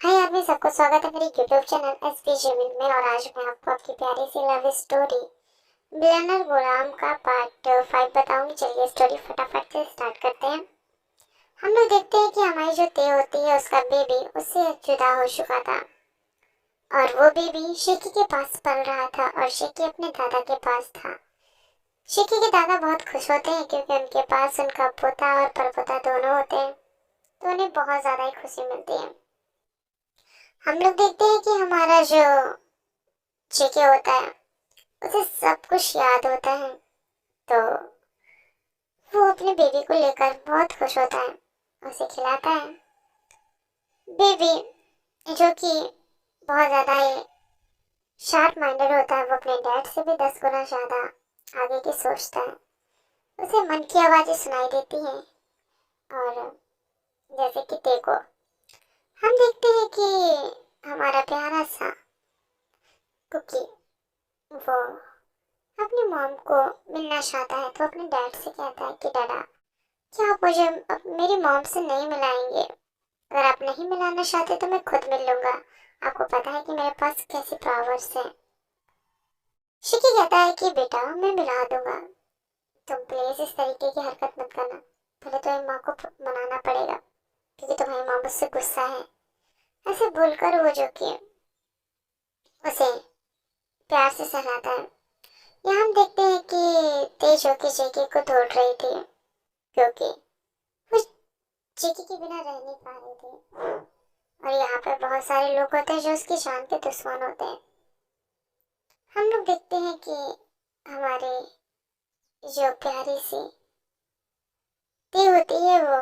हाय आप में सबको स्वागत है मेरे यूट्यूब चैनल एसपी जमील में। और आज मैं आपको आपकी प्यारी सी लव स्टोरी बिलियनर गुलाम का पार्ट 5 बताऊंगी। चलिए स्टोरी फटाफट से स्टार्ट करते हैं। हम लोग देखते हैं कि हमारी जो ते होती है उसका बेबी उससे जुदा हो चुका था और वो बेबी शेकी के पास पल रहा था और शेकी अपने दादा के पास था। शेकी के दादा बहुत खुश होते हैं क्योंकि उनके पास उनका पोता और परपोता दोनों होते हैं, तो उन्हें बहुत ज्यादा ही खुशी मिलती है। हम लोग देखते हैं कि हमारा जो चेके होता है उसे सब कुछ याद होता है, तो वो अपने बेबी को लेकर बहुत खुश होता है, उसे खिलाता है। बेबी जो कि बहुत ज्यादा ही शार्प माइंडेड होता है, वो अपने डैड से भी 10 गुना ज्यादा आगे की सोचता है। उसे मन की आवाजें सुनाई देती हैं। और जैसे कि देखो, हम देखते हैं कि हमारा प्यारा सा कुकी वो अपनी मॉम को मिलना चाहता है, तो अपने डैड से कहता है कि डैडा, क्या आप मुझे मेरी मॉम से नहीं मिलाएंगे? अगर आप नहीं मिलाना चाहते तो मैं खुद मिल लूंगा। आपको पता है कि मेरे पास कैसी पावर्स हैं। शिकी कहता है कि बेटा मैं मिला दूंगा, तुम प्लीज इस तरीके की हरकत मत करना। पहले तुम्हें माँ को मनाना पड़ेगा क्योंकि तुम्हारी माँ मुझसे गुस्सा है। ऐसे बोलकर वो जो कि उसे प्यार से सहलाता है। यहाँ हम देखते हैं कि तेज होकर जेके को दौड़ रही थी क्योंकि वो जेके के बिना रह नहीं पा रही थी। और यहाँ पे बहुत सारे लोग होते हैं जो उसकी जान के दुश्मन होते हैं। हम लोग देखते हैं कि हमारे जो प्यारी सी ती होती है वो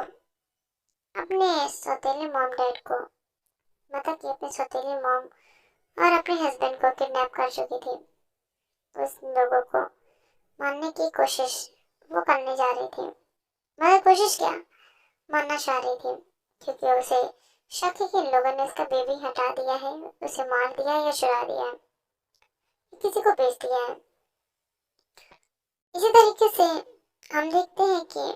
अपने सौतेले मॉम डैड को, मतलब कि अपने सौतेले मॉम और अपने हस्बैंड को किडनैप कर चुकी थी। उस लोगों को मारने की कोशिश वो करने जा रही थी, मगर कोशिश क्या, मारना चाह रही थी क्योंकि उसे शक है कि इन लोगों ने उसका बेबी हटा दिया है, उसे मार दिया है या चुरा दिया है, किसी को बेच दिया है। इसी तरीके से हम देखते हैं कि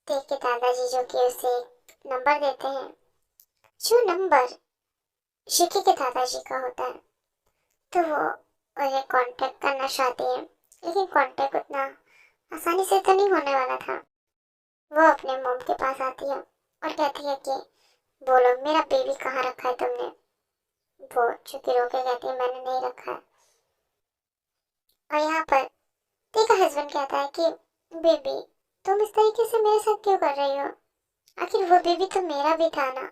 देख के दादाजी जो कि उसे नंबर देते हैं, जो नंबर शिकी के दादाजी का होता है, तो वो उन्हें कांटेक्ट करना चाहती है। लेकिन कांटेक्ट उतना आसानी से तो नहीं होने वाला था। वो अपने मॉम के पास आती है और कहती है कि बोलो मेरा बेबी कहाँ रखा है तुमने? वो चुपके रोके कहती है मैंने नहीं रखा है। और यहाँ पर ती का हस्बैंड कहता है कि बेबी तुम इस तरीके से मेरे साथ क्यों कर रही हो? आखिर वो बेबी तो मेरा भी था ना,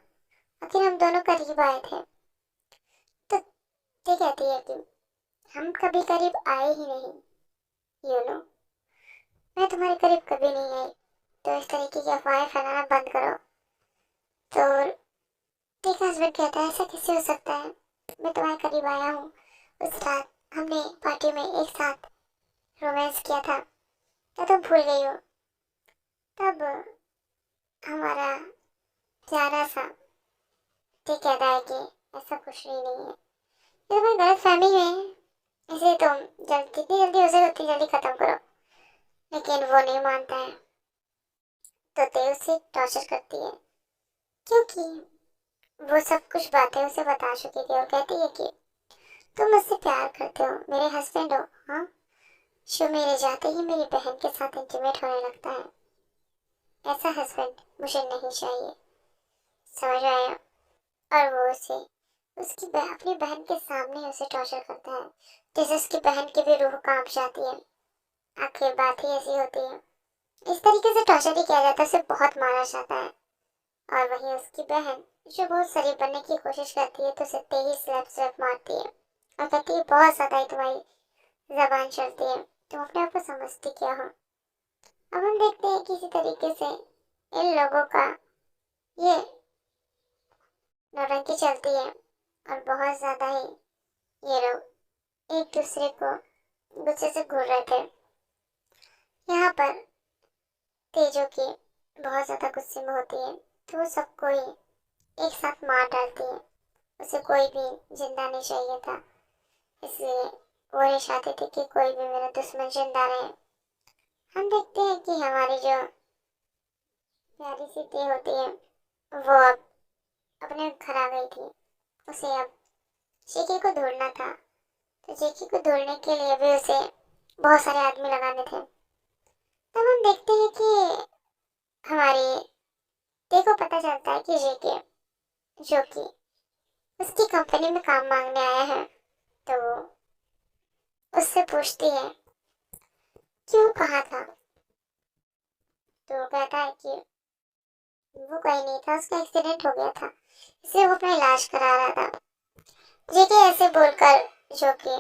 आखिर हम दोनों करीब आए थे। तो ती कहती है कि हम कभी करीब आए ही नहीं, मैं तुम्हारे करीब कभी नहीं आई, तो इस तरीके की अफवाहें फैलाना बंद करो। तो ती का हस्बैंड कहता है ऐसा कैसे हो सकता है, मैं तुम्हारे करीब आया हूँ। उस रात हमने पार्टी में एक साथ रोमांस किया था, क्या तुम भूल गई हो? तब हमारा प्यारा सा ठीक कहता है कि ऐसा कुछ भी नहीं है, ये तुम्हारी गलत फहमी है, इसे तुम जितनी जल्दी हो सके उतनी जल्दी खत्म करो। लेकिन वो नहीं मानता है, तो ते उसे टॉर्चर करती है क्योंकि वो सब कुछ बातें उसे बता चुकी थी। और कहती है कि तुम मुझसे प्यार करते हो, मेरे हस्बैंड हो, हाँ, जो मेरे जाते ही मेरी बहन के साथ इंटीमेट होने लगता है। ऐसा हस्बैंड मुझे नहीं चाहिए, समझ आया? और वो उसे अपनी बहन के सामने उसे टॉर्चर करता है, जिससे उसकी बहन की भी रूह कांप जाती है। आखिर बात ही ऐसी होती है, इस तरीके से टॉर्चर ही किया जाता है, उसे बहुत मारा जाता है। और वहीं उसकी बहन जो बहुत शरीफ बनने की कोशिश करती है, तो उसे तेज स्लैप स्लैप मारती है और कहती है बहुत ज्यादा ही तुम्हारी जबान चलती है, तुम अपने आप को समझती क्या हो? अब हम देखते हैं किसी तरीके से इन लोगों का ये नौटंकी चलती है और बहुत ज्यादा ही ये लोग एक दूसरे को गुस्से से घूर रहे थे। यहाँ पर तेजो की बहुत ज्यादा गुस्से में होती है, तो वो सबको ही एक साथ मार डालती है। उसे कोई भी जिंदा नहीं चाहिए था, इसलिए वो ये चाहती थी कि कोई भी मेरा दुश्मन जिंदा रहे। हम देखते हैं कि हमारी जो प्यारी सी ती होती है वो अब अपने घर आ गई थी। उसे अब जेके को ढूंढना था, तो जेके को ढूंढने के लिए भी उसे बहुत सारे आदमी लगाने थे। तब हम देखते हैं कि हमारी ते को पता चलता है कि जेके, जो कि उसकी कंपनी में काम मांगने आया है, तो वो उससे पूछती है कि वो कहाँ था। तो वो कहता है कि वो कहीं नहीं था, उसका एक्सीडेंट हो गया था, इसलिए वो अपना इलाज करा रहा था। जेके ऐसे बोलकर जो कि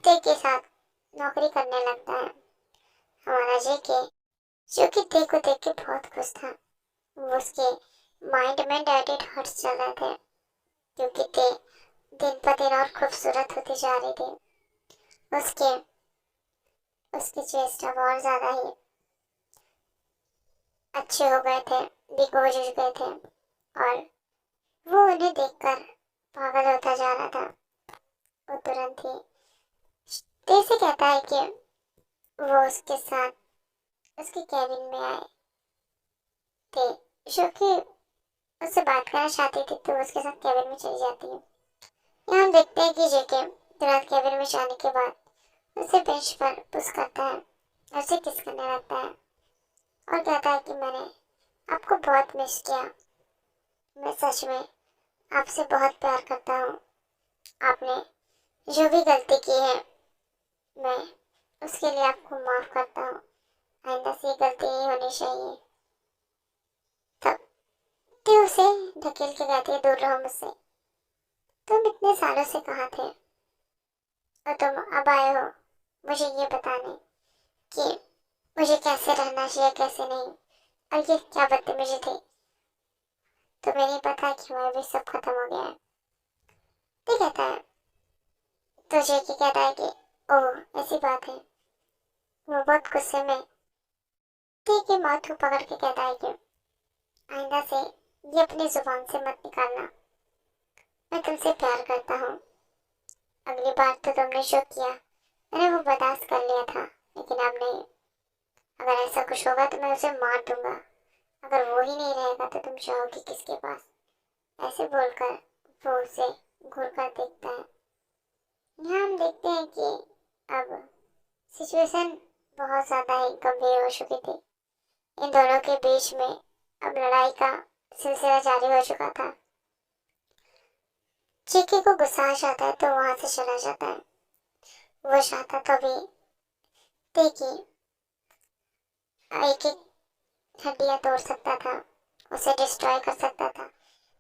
ते के साथ नौकरी करने लगता है। हमारा जेके, जो कि ते को देख के बहुत खुश था, वो उसके माइंड में डायरेक्ट हर्ट्स चल रहे थे, क्योंकि ते दिन पर दिन और खूबसूरत होती जा रही थी। उसके उसके चेस्ट अब और ज्यादा ही अच्छे हो गए थे, दिग्गज हो गए थे, और वो उन्हें देखकर पागल होता जा रहा था। वो तुरंत ही ते से कहता है कि वो उसके साथ उसके केबिन में आए थे, जो कि उससे बात करना चाहती थी, तो उसके साथ केबिन में चली जाती है। यहाँ हम देखते हैं कि जेके तुरंत केबिन में जाने के बाद उसे बेंच पर पुश करता है और उसे किस करने लगता है और कहता है कि मैंने आपको बहुत मिस किया, मैं सच में आपसे बहुत प्यार करता हूँ। आपने जो भी गलती की है, मैं उसके लिए आपको माफ करता हूँ, आइंदा से ये गलती नहीं होनी चाहिए। तब ते उसे ढकेल के कहती है, दूर रहो मुझसे, तुम इतने सालों से कहाँ थे और तुम अब आए हो मुझे ये बताने कि मुझे कैसे रहना चाहिए कैसे नहीं, और ये क्या बदतमीजी थी। तुम्हें नहीं पता कि मैं भी सब खत्म हो गया है। ते कहता है, तो जेकी कहता है कि ओह ऐसी बात है। वो बहुत गुस्से में ते के माथू पकड़ के कहता है कि आइंदा से ये अपनी जुबान से मत निकालना, मैं तुमसे प्यार करता हूँ। अगली बार तो तुमने जो किया मैंने वो बर्दाश्त कर लिया था, लेकिन अब नहीं। अगर ऐसा कुछ होगा तो मैं उसे मार दूंगा, अगर वो ही नहीं रहेगा तो तुम जाओगी किसके पास। ऐसे बोलकर वो उसे घूर कर देखता है। यहाँ हम देखते हैं कि अब सिचुएशन बहुत ज्यादा ही गंभीर हो चुकी थी। इन दोनों के बीच में अब लड़ाई का सिलसिला जारी हो चुका था। जेके को गुस्सा आ जाता है तो वहां से चला जाता है। वो चाहता तो भी ते की एक एक हड्डियां तोड़ सकता था, उसे डिस्ट्रॉय कर सकता था,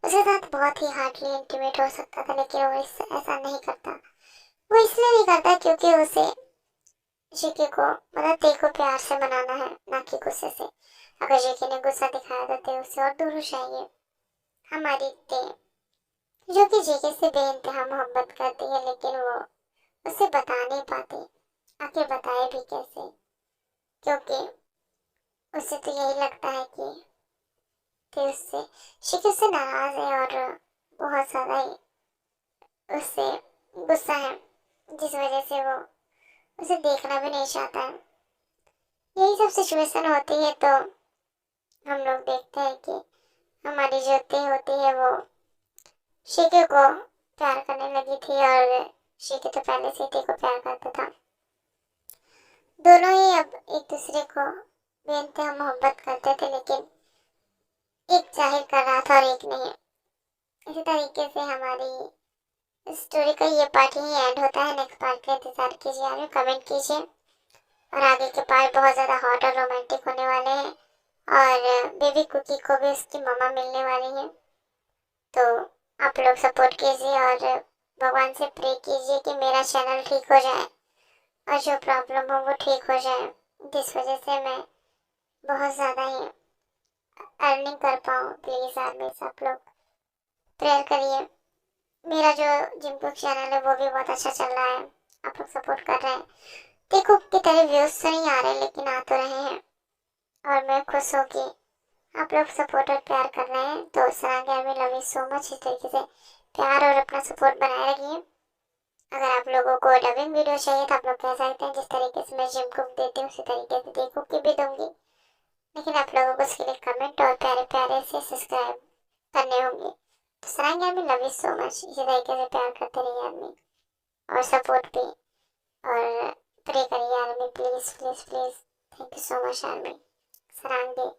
उसके साथ बहुत ही हार्डली इंटीमेट हो सकता था, लेकिन वो ऐसा नहीं करता। वो इसलिए नहीं करता क्योंकि उसे जेके को मतलब ते को प्यार से मनाना है, ना कि गुस्से से। अगर जेके ने गुस्सा दिखाया तो ते उससे और दूर हो जाएंगे। हमारी ते, जो कि जेके से बेइंतहा मोहब्बत करती है, लेकिन वो उसे बता नहीं पाती। आखिर बताए भी कैसे, क्योंकि उसे तो यही लगता है कि ते उससे जेके से नाराज है और बहुत ज्यादा ही उससे गुस्सा है, जिस वजह से वो उसे देखना भी नहीं चाहता है। यही सब सिचुएशन होती है तो हम लोग देखते हैं कि हमारी जो ते होती है वो शीके को प्यार करने लगी थी, और शीके तो पहले से ते को प्यार करता था। दोनों ही अब एक दूसरे को बेइंतहा मोहब्बत करते थे, लेकिन एक जाहिर कर रहा था और एक नहीं। इसी तरीके से हमारी स्टोरी का ये पार्ट ही एंड होता है। नेक्स्ट पार्ट का इंतजार कीजिए, यार कमेंट कीजिए, और आगे के पार्ट बहुत ज़्यादा हॉट और रोमांटिक होने वाले हैं, और बेबी कुकी को भी उसकी मम्मा मिलने वाली है। तो आप लोग सपोर्ट कीजिए और भगवान से प्रे कीजिए कि मेरा चैनल ठीक हो जाए और जो प्रॉब्लम हो वो ठीक हो जाए, जिस वजह से मैं बहुत ज़्यादा ही अर्निंग कर पाऊँ। प्लीज़ यार मेरे सब लोग प्रेयर करिए। मेरा जो जिम कुक चैनल है वो भी बहुत अच्छा चल रहा है, आप लोग सपोर्ट कर रहे हैं। देखो की तरह व्यूज तो नहीं आ रहे, लेकिन आ तो रहे हैं, और मैं खुश हूँ कि आप लोग सपोर्ट और प्यार कर रहे हैं। तो सरांगे army love you so much. इस तरीके से प्यार और अपना सपोर्ट बनाए रखिए। अगर आप लोगों को डबिंग वीडियो चाहिए तो आप लोग कह सकते हैं, जिस तरीके से मैं जिम कुक देती हूँ उसी तरीके से देखो की भी दूंगी, लेकिन आप लोगों को उसके लिए कमेंट और प्यारे प्यारे से सब्सक्राइब करने होंगे। तो sarangi army love you so much. इसी तरीके से प्यार करते रहिए आर्मी और सपोर्ट भी, और प्रे करिए army, please please please. Thank you so much army. सरांगे।